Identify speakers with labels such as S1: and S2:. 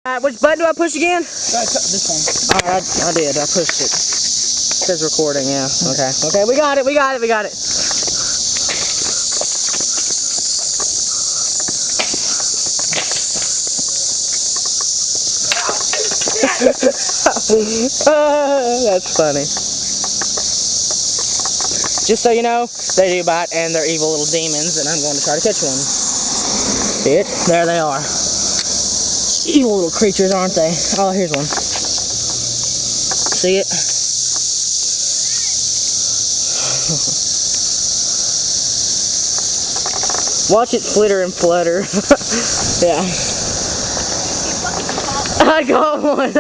S1: Which button do I push again?
S2: This one.
S1: Alright, I did. I pushed it. It says recording, yeah. Okay. Okay, we got it. We got it. We got it. That's funny. Just so you know, they do bite and they're evil little demons, and I'm going to try to catch one. See it? There they are. Evil little creatures, aren't they? Oh, here's one. See it? Watch it flitter and flutter. Yeah. I got one.